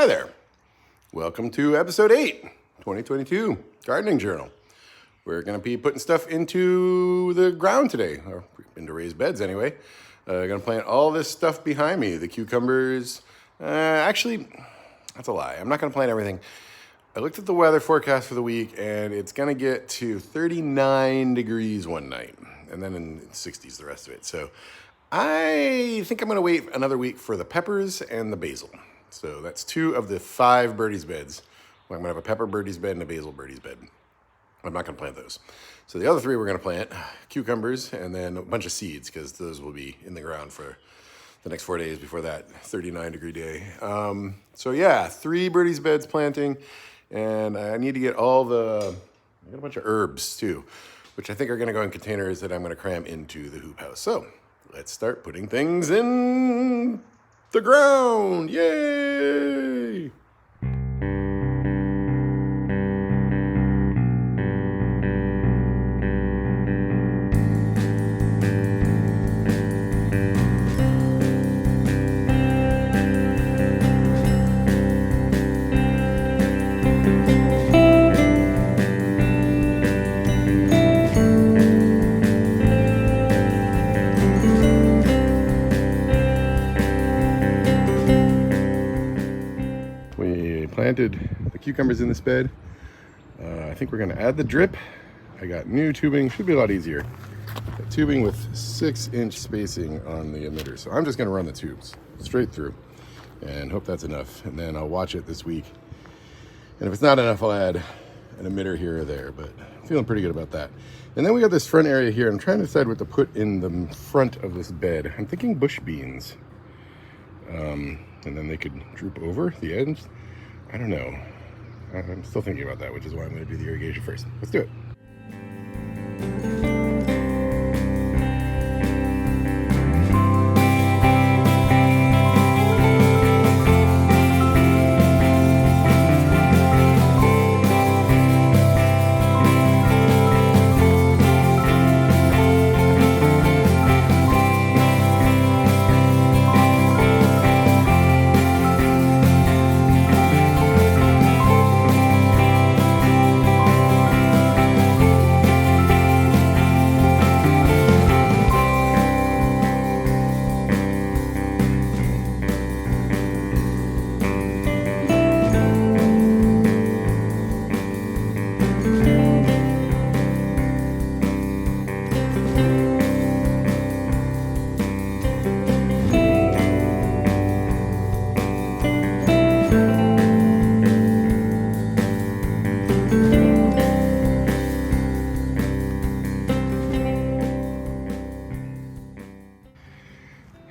Hi there. Welcome to episode 8, 2022 Gardening Journal. We're going to be putting stuff into the ground today, or into raised beds anyway. Going to plant all this stuff behind me, the cucumbers. Actually, that's a lie. I'm not going to plant everything. I looked at the weather forecast for the week, and it's going to get to 39 degrees one night, and then in the 60s the rest of it. So I think I'm going to wait another week for the peppers and the basil. So that's 2 of the 5 birdies beds. Well, I'm going to have a pepper birdies bed and a basil birdies bed. I'm not going to plant those. So the other 3 we're going to plant cucumbers and then a bunch of seeds, because those will be in the ground for the next 4 days before that 39 degree day. So yeah, 3 birdies beds planting, and I need to get I got a bunch of herbs too, which I think are going to go in containers that I'm going to cram into the hoop house. So let's start putting things in the ground. Yay! Planted the cucumbers in this bed. I think we're going to add the drip. I got new tubing, should be a lot easier. Got tubing with 6-inch spacing on the emitter. So I'm just going to run the tubes straight through and hope that's enough. And then I'll watch it this week. And if it's not enough, I'll add an emitter here or there, but I'm feeling pretty good about that. And then we got this front area here. I'm trying to decide what to put in the front of this bed. I'm thinking bush beans. And then they could droop over the edge. I don't know. I'm still thinking about that, which is why I'm going to do the irrigation first. Let's do it.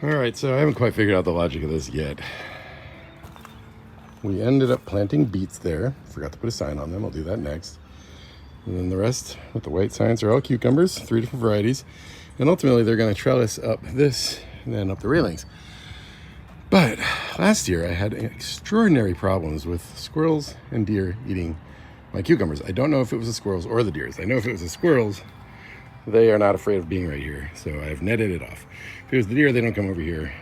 Alright, so I haven't quite figured out the logic of this yet. We ended up planting beets there. Forgot to put a sign on them. I'll do that next. And then the rest with the white signs are all cucumbers, 3 different varieties. And ultimately they're going to trellis up this and then up the railings. But last year I had extraordinary problems with squirrels and deer eating my cucumbers. I don't know if it was the squirrels or the deers. I know if it was the squirrels, they are not afraid of being right here. So I've netted it off. If it was the deer, they don't come over here.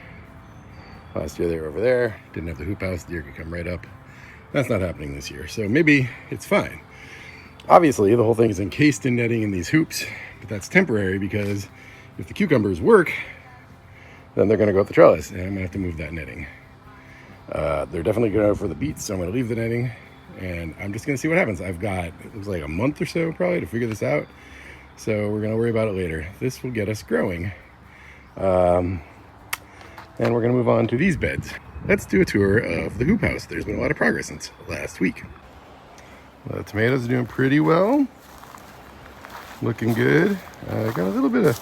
Last year they were over there. Didn't have the hoop house. Deer could come right up. That's not happening this year. So maybe it's fine. Obviously, the whole thing is encased in netting in these hoops. But that's temporary, because if the cucumbers work, then they're going to go up the trellis. And I'm going to have to move that netting. They're definitely going to go for the beets. So I'm going to leave the netting. And I'm just going to see what happens. I've got, it looks like a month or so probably to figure this out. So we're going to worry about it later. This will get us growing. And we're going to move on to these beds. Let's do a tour of the hoop house. There's been a lot of progress since last week. The tomatoes are doing pretty well. Looking good. I got a little bit of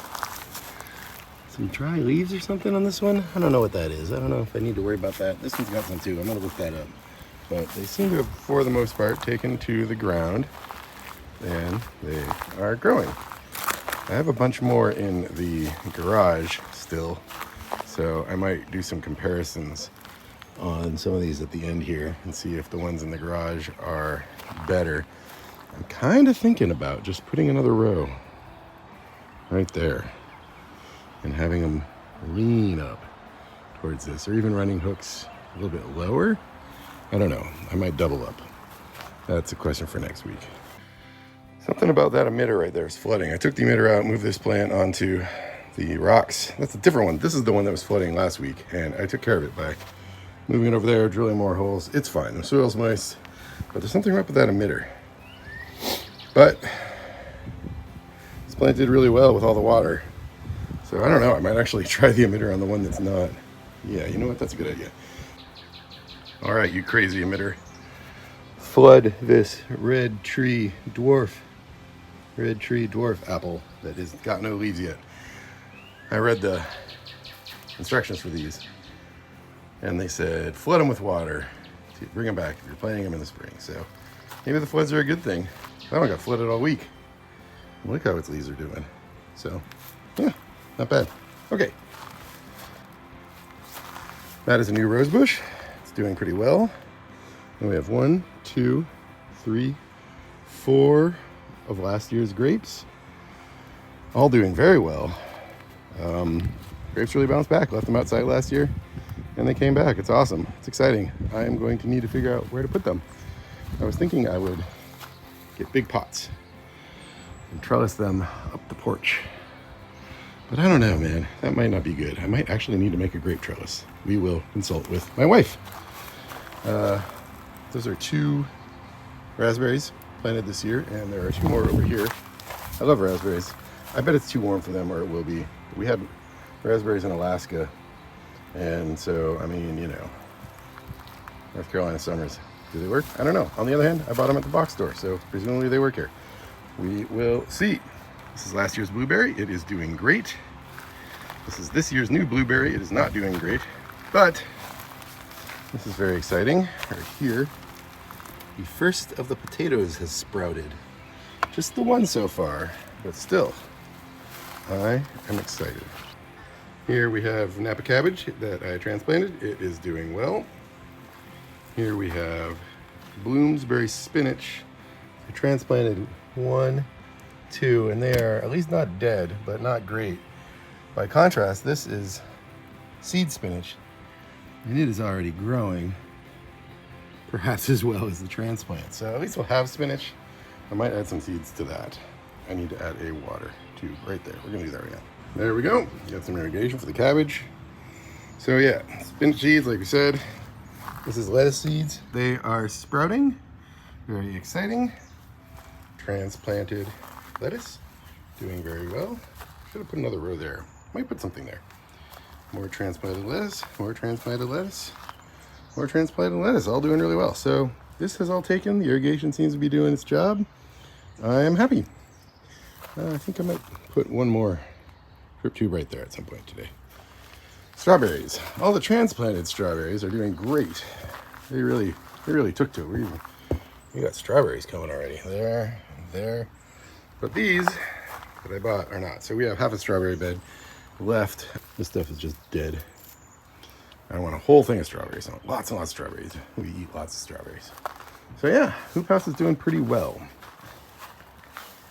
some dry leaves or something on this one. I don't know what that is. I don't know if I need to worry about that. This one's got some too. I'm going to look that up. But they seem to have, for the most part, taken to the ground. And they are growing. I have a bunch more in the garage still, so I might do some comparisons on some of these at the end here and see if the ones in the garage are better. I'm kind of thinking about just putting another row right there and having them lean up towards this, or even running hooks a little bit lower I don't know. I might double up. That's a question for next week. Something about that emitter right there is flooding. I took the emitter out, moved this plant onto the rocks. That's a different one. This is the one that was flooding last week, and I took care of it by moving it over there, drilling more holes. It's fine. The soil's moist, but there's something wrong with that emitter. But this plant did really well with all the water. So I don't know. I might actually try the emitter on the one that's not. Yeah, you know what? That's a good idea. All right, you crazy emitter. Flood this red tree dwarf apple that has got no leaves yet. I read the instructions for these, and they said flood them with water to bring them back if you're planting them in the spring. So maybe the floods are a good thing. That one got flooded all week. Look how its leaves are doing. So yeah, not bad. Okay, that is a new rose bush. It's doing pretty well. And we have 1, 2, 3, 4 of last year's grapes, all doing very well. Grapes really bounced back. Left them outside last year, and they came back. It's awesome. It's exciting. I am going to need to figure out where to put them. I was thinking I would get big pots and trellis them up the porch. But I don't know, man. That might not be good. I might actually need to make a grape trellis. We will consult with my wife. Those are 2 raspberries planted this year, and there are 2 more over here. I love raspberries. I bet it's too warm for them, or it will be. We had raspberries in Alaska, and so, I mean, you know, North Carolina summers. Do they work? I don't know. On the other hand, I bought them at the box store, so presumably they work here. We will see. This is last year's blueberry. It is doing great. This is this year's new blueberry. It is not doing great, but this is very exciting. Right here, the first of the potatoes has sprouted. Just the one so far, but still, I am excited. Here we have Napa cabbage that I transplanted. It is doing well. Here we have Bloomsbury spinach. I transplanted 1, 2, and they are at least not dead, but not great. By contrast, this is seed spinach, and it is already growing, perhaps as well as the transplant. So at least we'll have spinach. I might add some seeds to that. I need to add a water tube right there. We're gonna do that right now. There we go. Got some irrigation for the cabbage. So yeah, spinach seeds, like we said. This is lettuce seeds. They are sprouting. Very exciting. Transplanted lettuce, doing very well. Should have put another row there. Might put something there. More transplanted lettuce, more transplanted lettuce, more transplanted lettuce, all doing really well. So this has all taken. The irrigation seems to be doing its job. I am happy. I think I might put one more drip tube right there at some point today. Strawberries. All the transplanted strawberries are doing great. They really took to it. We got strawberries coming already. There. But these that I bought are not. So we have half a strawberry bed left. This stuff is just dead. I want a whole thing of strawberries. I want lots and lots of strawberries. We eat lots of strawberries. So yeah, hoop house is doing pretty well.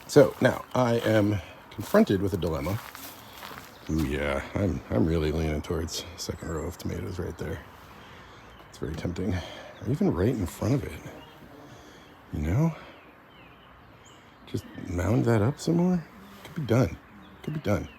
So now I am confronted with a dilemma. Ooh yeah, I'm really leaning towards second row of tomatoes right there. It's very tempting. Or even right in front of it. You know? Just mound that up some more. Could be done. Could be done.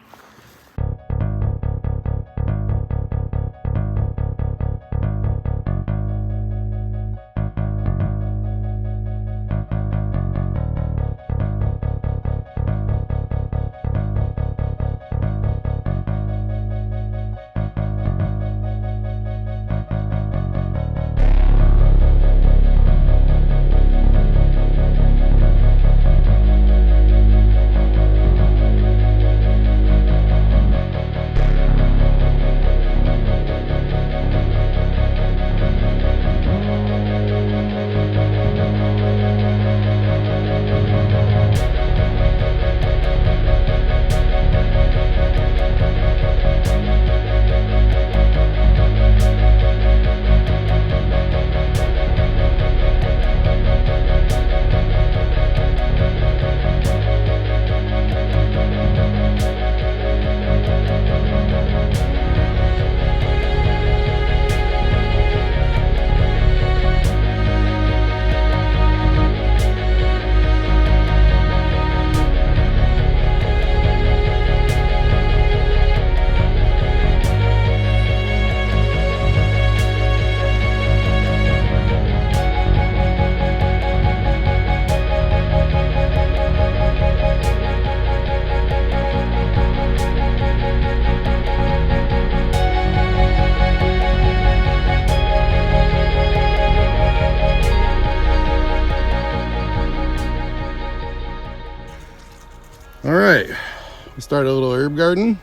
started a little herb garden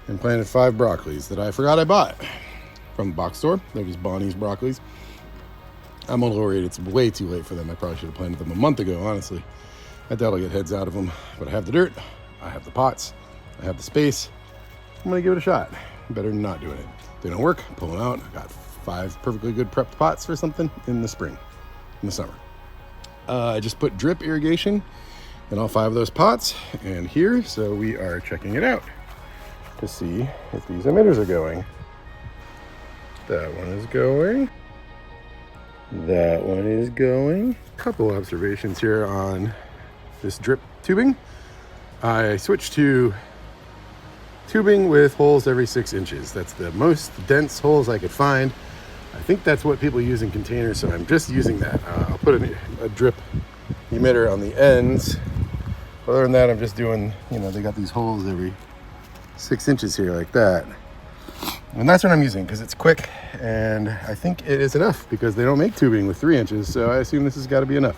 and planted 5 broccolis that I forgot I bought from the box store. They're just Bonnie's broccolis. I'm a little worried it's way too late for them. I probably should have planted them a month ago, honestly. I doubt I'll get heads out of them, but I have the dirt, I have the pots, I have the space. I'm gonna give it a shot. Better than not doing it. If they don't work, pull them out. I got 5 perfectly good prepped pots for something in the spring, in the summer. I just put drip irrigation in all 5 of those pots and here, so we are checking it out to see if these emitters are going. That one is going. That one is going. Couple observations here on this drip tubing. I switched to tubing with holes every 6 inches. That's the most dense holes I could find. I think that's what people use in containers, so I'm just using that. I'll put a drip emitter on the ends. Other than that, I'm just doing, they got these holes every 6 inches here like that. And that's what I'm using because it's quick, and I think it is enough because they don't make tubing with 3 inches, so I assume this has got to be enough.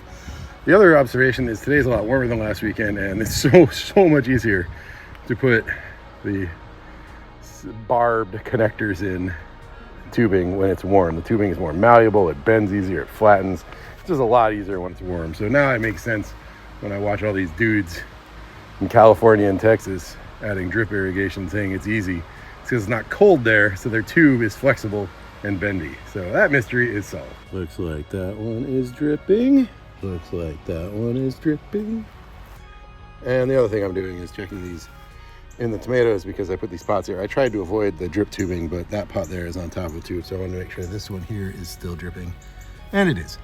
The other observation is today's a lot warmer than last weekend, and it's so much easier to put the barbed connectors in tubing when it's warm. The tubing is more malleable, it bends easier, it flattens. It's just a lot easier when it's warm. So now it makes sense when I watch all these dudes in California and Texas adding drip irrigation saying it's easy. It's because it's not cold there, so their tube is flexible and bendy. So that mystery is solved. Looks like that one is dripping. Looks like that one is dripping. And the other thing I'm doing is checking these in the tomatoes because I put these pots here. I tried to avoid the drip tubing, but that pot there is on top of the tube, so I want to make sure this one here is still dripping. And it is.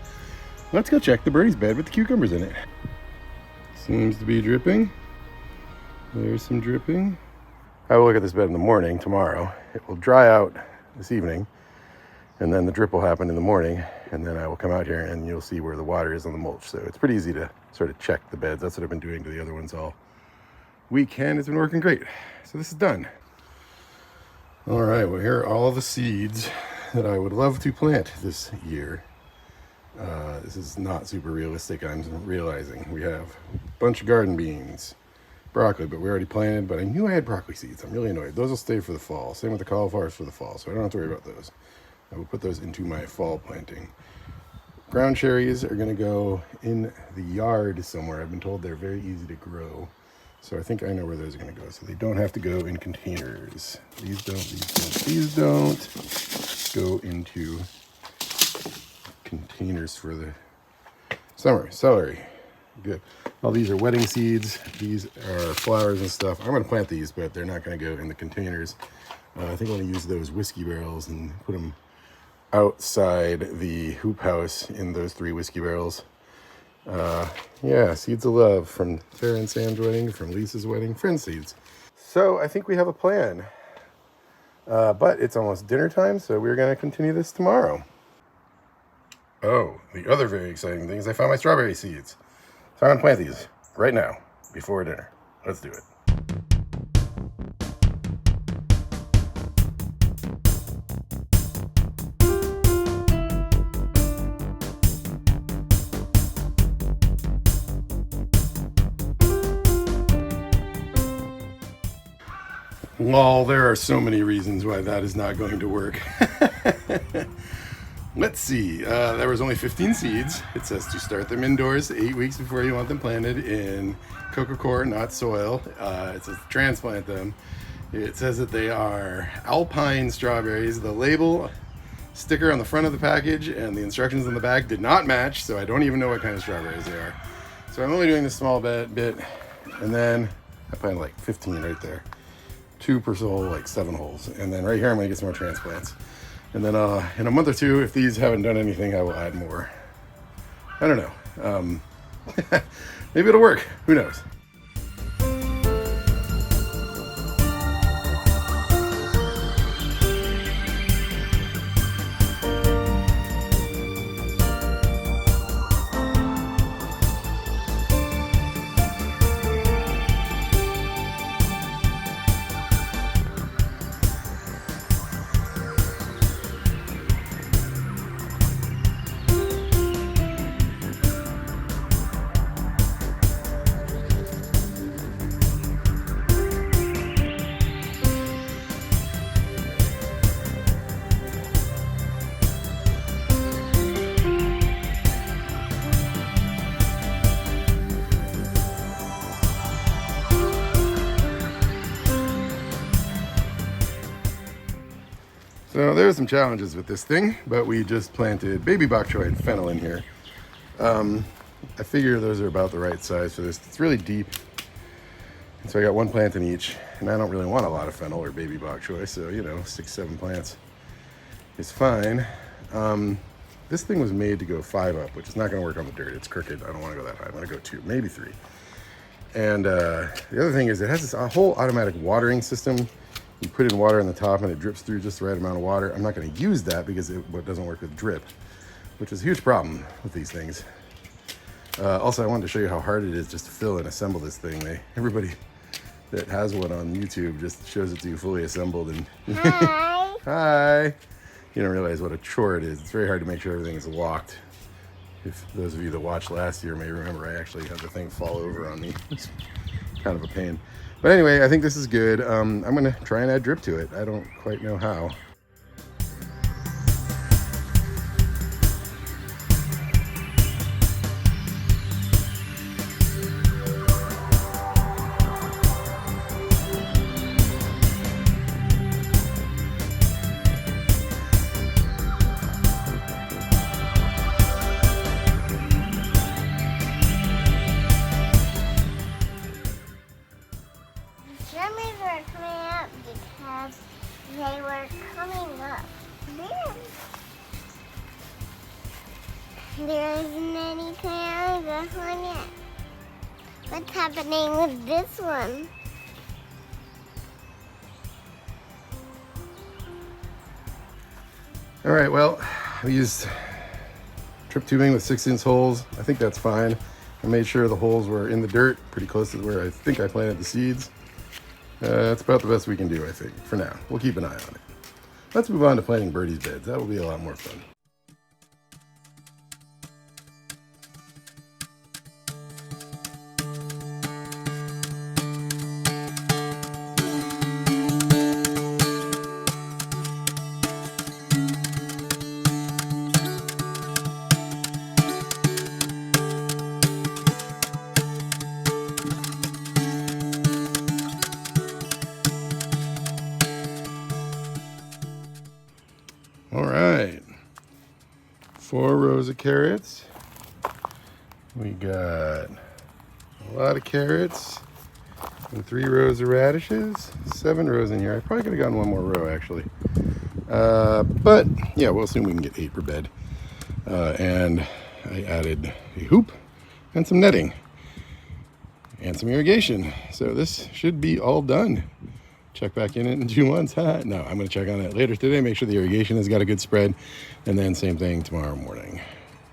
Let's go check the birdie's bed with the cucumbers in it. Seems to be dripping. There's some dripping. I will look at this bed in the morning tomorrow. It will dry out this evening, and then the drip will happen in the morning, and then I will come out here and you'll see where the water is on the mulch. So it's pretty easy to sort of check the beds. That's what I've been doing to the other ones all weekend. It's been working great. So this is done. All right, well, here are all the seeds that I would love to plant this year. This is not super realistic, I'm realizing. We have a bunch of garden beans, broccoli, but we already planted, but I knew I had broccoli seeds. I'm really annoyed. Those will stay for the fall. Same with the cauliflowers for the fall, so I don't have to worry about those. I will put those into my fall planting. Ground cherries are gonna go in the yard somewhere. I've been told they're very easy to grow. So I think I know where those are gonna go. So they don't have to go in containers. These don't go into containers for the summer. Celery, good. All these are wedding seeds. These are flowers and stuff. I'm gonna plant these, but they're not gonna go in the containers. I think I'm gonna use those whiskey barrels and put them outside the hoop house in those 3 whiskey barrels. Yeah, seeds of love from Farrah and Sam's wedding, from Lisa's wedding, friend seeds. So I think we have a plan, but it's almost dinner time, so we're gonna continue this tomorrow. Oh, the other very exciting thing is I found my strawberry seeds. So I'm gonna plant these right now before dinner. Let's do it. Lol, there are so many reasons why that is not going to work. Let's see, there was only 15 seeds. It says to start them indoors 8 weeks before you want them planted in coco coir, not soil. It says to transplant them. It says that they are alpine strawberries. The label sticker on the front of the package and the instructions on the back did not match, so I don't even know what kind of strawberries they are. So I'm only doing this small bit, and then I planted like 15 right there. 2 per hole, like 7 holes. And then right here, I'm gonna get some more transplants. And then in a month or 2, if these haven't done anything, I will add more. I don't know. Maybe it'll work. Who knows? So there are some challenges with this thing, but we just planted baby bok choy and fennel in here. I figure those are about the right size for this. It's really deep. And so I got one plant in each, and I don't really want a lot of fennel or baby bok choy, so 6-7 plants is fine. This thing was made to go 5 up, which is not going to work on the dirt. It's crooked. I don't want to go that high. I want to go 2, maybe 3. And the other thing is it has this whole automatic watering system. You put in water on the top and it drips through just the right amount of water. I'm not going to use that because it doesn't work with drip, which is a huge problem with these things. Also, I wanted to show you how hard it is just to fill and assemble this thing. Everybody that has one on YouTube just shows it to you fully assembled. And Hi. Hi. You don't realize what a chore it is. It's very hard to make sure everything is locked. If those of you that watched last year may remember, I actually had the thing fall over on me. It's kind of a pain. But anyway, I think this is good. I'm going to try and add drip to it. I don't quite know how. Germans were coming up because they were coming up. There isn't any clouds on it. What's happening with this one? All right, well, I used drip tubing with 6-inch holes. I think that's fine. I made sure the holes were in the dirt, pretty close to where I think I planted the seeds. That's about the best we can do, I think, for now. We'll keep an eye on it. Let's move on to planting birdies beds. That will be a lot more fun. All right, 4 rows of carrots. We got a lot of carrots and 3 rows of radishes, 7 rows in here. I probably could have gotten 1 more row actually. But yeah, we'll assume we can get 8 per bed. And I added a hoop and some netting and some irrigation. So this should be all done. Check back in 2 months. No, I'm going to check on it later today, make sure the irrigation has got a good spread, and then same thing tomorrow morning.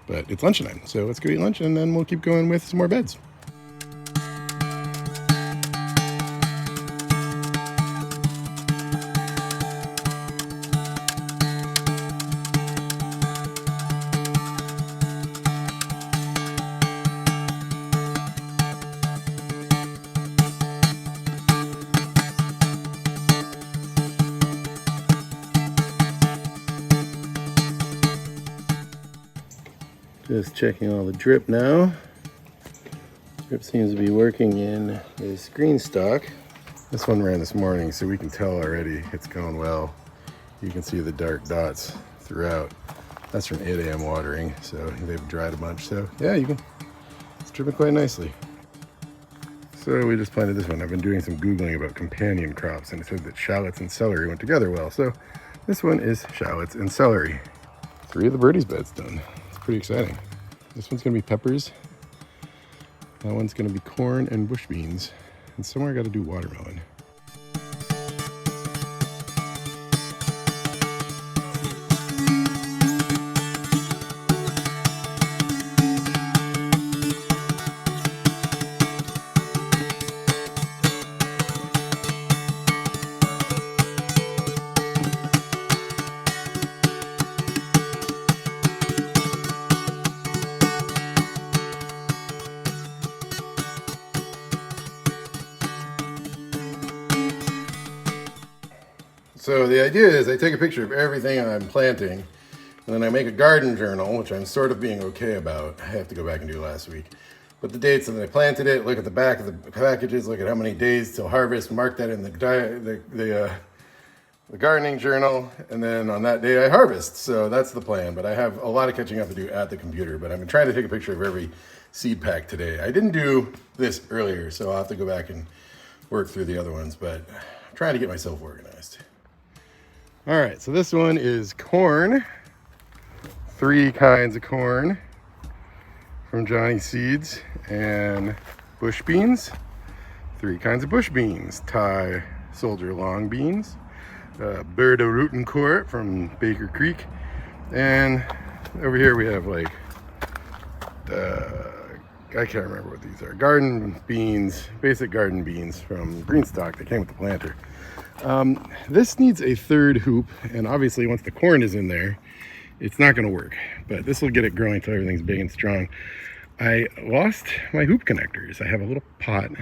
But it's lunchtime, so let's go eat lunch, and then we'll keep going with some more beds. Just checking all the drip now. Drip seems to be working in this green stock. This one ran this morning, so we can tell already it's going well. You can see the dark dots throughout. That's from 8 a.m. watering, so they've dried a bunch. So yeah, it's dripping quite nicely. So we just planted this one. I've been doing some Googling about companion crops, and it said that shallots and celery went together well. So this one is shallots and celery. 3 of the birdies beds done. Pretty exciting. This one's gonna be peppers. That one's gonna be corn and bush beans. And somewhere I gotta do watermelon. So the idea is I take a picture of everything I'm planting, and then I make a garden journal, which I'm sort of being okay about. I have to go back and do last week. Put the dates that I planted it, look at the back of the packages, look at how many days till harvest, mark that in the the gardening journal, and then on that day I harvest. So that's the plan, but I have a lot of catching up to do at the computer, but I've been trying to take a picture of every seed pack today. I didn't do this earlier, so I'll have to go back and work through the other ones, but I'm trying to get myself organized. All right, so this one is corn. 3 kinds of corn from Johnny Seeds, and bush beans. 3 kinds of bush beans. Thai soldier long beans. Birda Rutencourt from Baker Creek. And over here we have like, I can't remember what these are. Garden beans, basic garden beans from Greenstock that came with the planter. This needs a 3rd hoop, and obviously once the corn is in there, it's not going to work, but this will get it growing until everything's big and strong. I lost my hoop connectors. I have a little pot,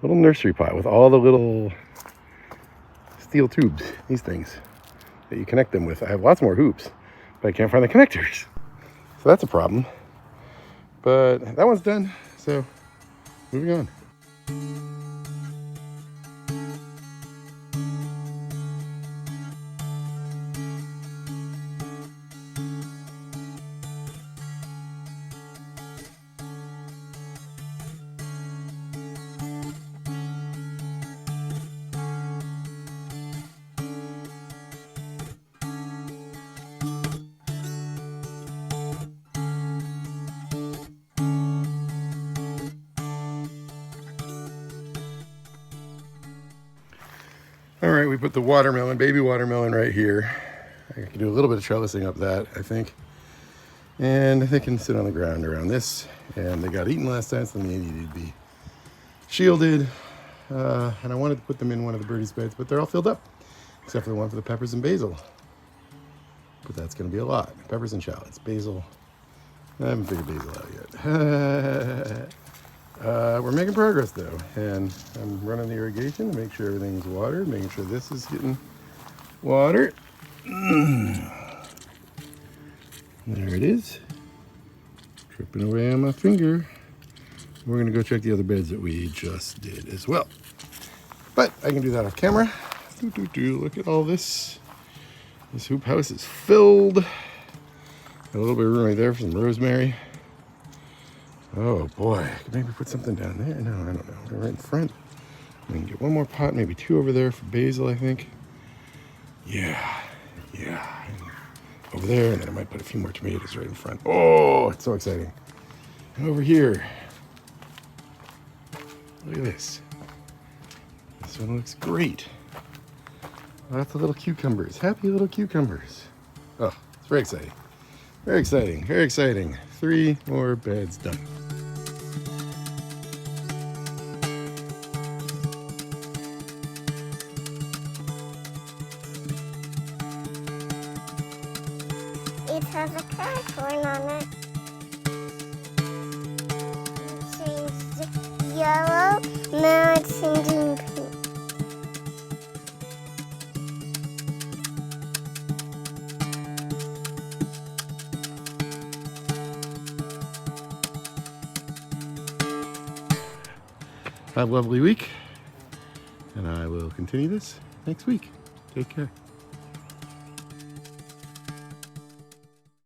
little nursery pot with all the little steel tubes, these things that you connect them with. I have lots more hoops, but I can't find the connectors. So that's a problem. But that one's done, so moving on. All right, we put the watermelon, baby watermelon right here. I can do a little bit of trellising up that, I think. And they can sit on the ground around this. And they got eaten last time, so they needed to be shielded. And I wanted to put them in one of the birdies beds, but they're all filled up, except for the one for the peppers and basil. But that's gonna be a lot. Peppers and shallots, basil. I haven't figured basil out yet. We're making progress though, and I'm running the irrigation to make sure everything's watered, making sure this is getting watered. There it is. Tripping away on my finger. We're gonna go check the other beds that we just did as well. But I can do that off camera. Look at all this. This hoop house is filled. Got a little bit of room right there for some rosemary. Oh boy, I could maybe put something down there. No, I don't know. Right in front. I can get one more pot, maybe 2 over there for basil, I think. Yeah. Over there, and then I might put a few more tomatoes right in front. Oh, it's so exciting. And over here, look at this. This one looks great. Lots of little cucumbers, happy little cucumbers. Oh, it's very exciting. Very exciting, very exciting. 3 more beds done. It has a cardboard on it. It changed yellow, now it's changing pink. Have a lovely week, and I will continue this next week. Take care.